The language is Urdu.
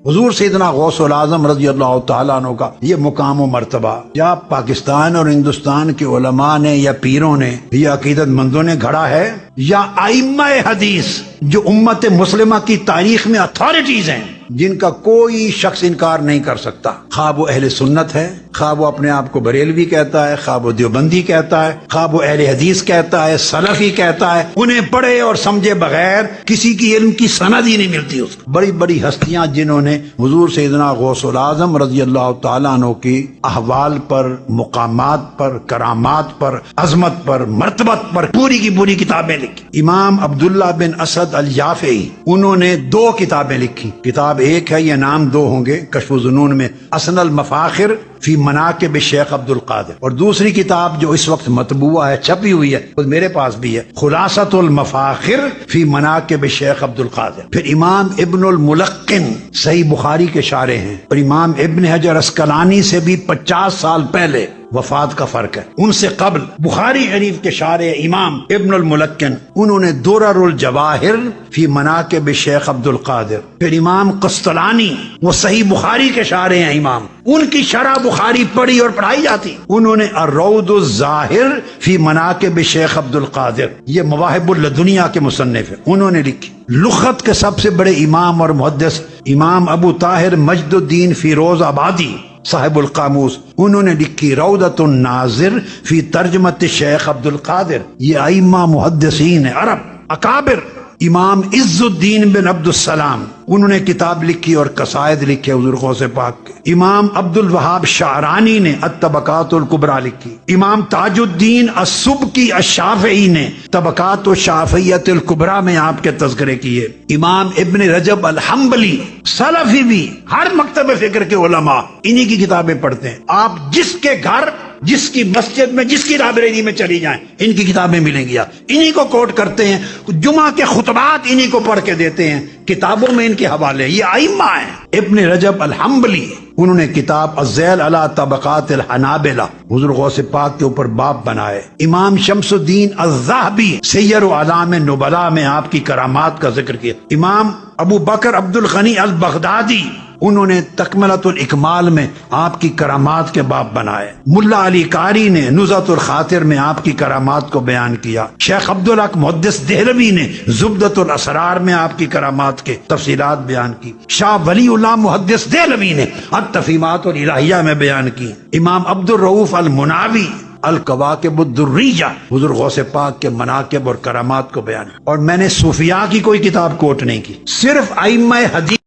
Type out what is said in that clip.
حضور سیدنا غوث العظم رضی اللہ تعالیٰ عنہ کا یہ مقام و مرتبہ کیا پاکستان اور ہندوستان کے علماء نے یا پیروں نے یا عقیدت مندوں نے گھڑا ہے، یا ائمہ حدیث جو امت مسلمہ کی تاریخ میں اتھارٹیز ہیں جن کا کوئی شخص انکار نہیں کر سکتا، خواہ وہ اہل سنت ہے، خواہ وہ اپنے آپ کو بریلوی کہتا ہے، خواہ وہ دیوبندی کہتا ہے، خواہ وہ اہل حدیث کہتا ہے، سلفی کہتا ہے، انہیں پڑھے اور سمجھے بغیر کسی کی علم کی سند ہی نہیں ملتی اس کو۔ بڑی بڑی ہستیاں جنہوں نے حضور سیدنا غوث العظم رضی اللہ تعالیٰ عنہ کی احوال پر، مقامات پر، کرامات پر، عظمت پر، مرتبت پر پوری کی پوری کتابیں لکھی۔ امام عبداللہ بن اسد الیافعی انہوں نے 2 کتابیں لکھی، کتاب ایک ہے، یہ نام 2 ہوں گے، کشف الظنون میں اسن المفاخر فی مناقب شیخ عبد القادر، اور دوسری کتاب جو اس وقت مطبوعہ ہے، چھپی ہوئی ہے، وہ میرے پاس بھی ہے، خلاصۃ المفاخر فی مناقب شیخ عبد القادر۔ پھر امام ابن الملقن صحیح بخاری کے شارح ہیں، اور امام ابن حجر عسقلانی سے بھی 50 سال پہلے وفات کا فرق ہے، ان سے قبل بخاری شریف کے شارح امام ابن الملقن، انہوں نے درر الجواہر فی مناقب شیخ عبد القادر۔ پھر امام قسطلانی، وہ صحیح بخاری کے شارح ہیں امام، ان کی شرح بخاری پڑھی اور پڑھائی جاتی، انہوں نے الروض الظاہر فی مناقب شیخ عبد القادر، یہ مواہب اللدنیہ کے مصنف ہیں، انہوں نے لکھی۔ لغت کے سب سے بڑے امام اور محدث امام ابو طاہر مجد الدین فیروز آبادی صاحب القاموس، انہوں نے لکھی روضۃ الناظر فی ترجمۃ شیخ عبد القادر۔ یہ ائمہ محدثین عرب اکابر۔ امام عز الدین بن عبد السلام، انہوں نے کتاب لکھی اور قصائد لکھے حضور غوث پاک کے۔ امام عبد الوہاب شعرانی نے الطبقات الکبریٰ لکھی۔ امام تاج الدین السبکی الشافعی نے طبقات الشافعیۃ الکبریٰ میں آپ کے تذکرے کیے۔ امام ابن رجب الحنبلی سلفی بھی، ہر مکتب فکر کے علماء انہی کی کتابیں پڑھتے ہیں۔ آپ جس کے گھر، جس کی مسجد میں، جس کی لائبریری میں چلی جائیں، ان کی کتابیں ملیں گی، انہی کو کوٹ کرتے ہیں، جمعہ کے خطبات انہی کو پڑھ کے دیتے ہیں، کتابوں میں ان کے حوالے، یہ ائمہ ہیں۔ ابن رجب الحنبلی، انہوں نے کتاب الذیل علی طبقات الحنابلہ حضور غوث پاک کے اوپر باب بنائے۔ امام شمس الدین الذہبی سیر و اعلام نبلاء میں آپ کی کرامات کا ذکر کیا۔ امام ابو بکر عبد الغنی البغدادی، انہوں نے تکملۃ الاکمال میں آپ کی کرامات کے باب بنائے۔ ملا علی قاری نے نزہۃ الخاطر میں آپ کی کرامات کو بیان کیا۔ شیخ عبدالحق محدث دہلوی نے زبدۃ الاسرار میں آپ کی کرامات کے تفصیلات بیان کی۔ شاہ ولی اللہ محدث دہلوی نے التفہیمات الالہیہ میں بیان کی۔ امام عبد الرؤوف المناوی الکواکب الدریہ حضور غوث پاک کے مناقب اور کرامات کو بیان، اور میں نے صوفیاء کی کوئی کتاب کوٹ نہیں کی، صرف ائمہ حدیث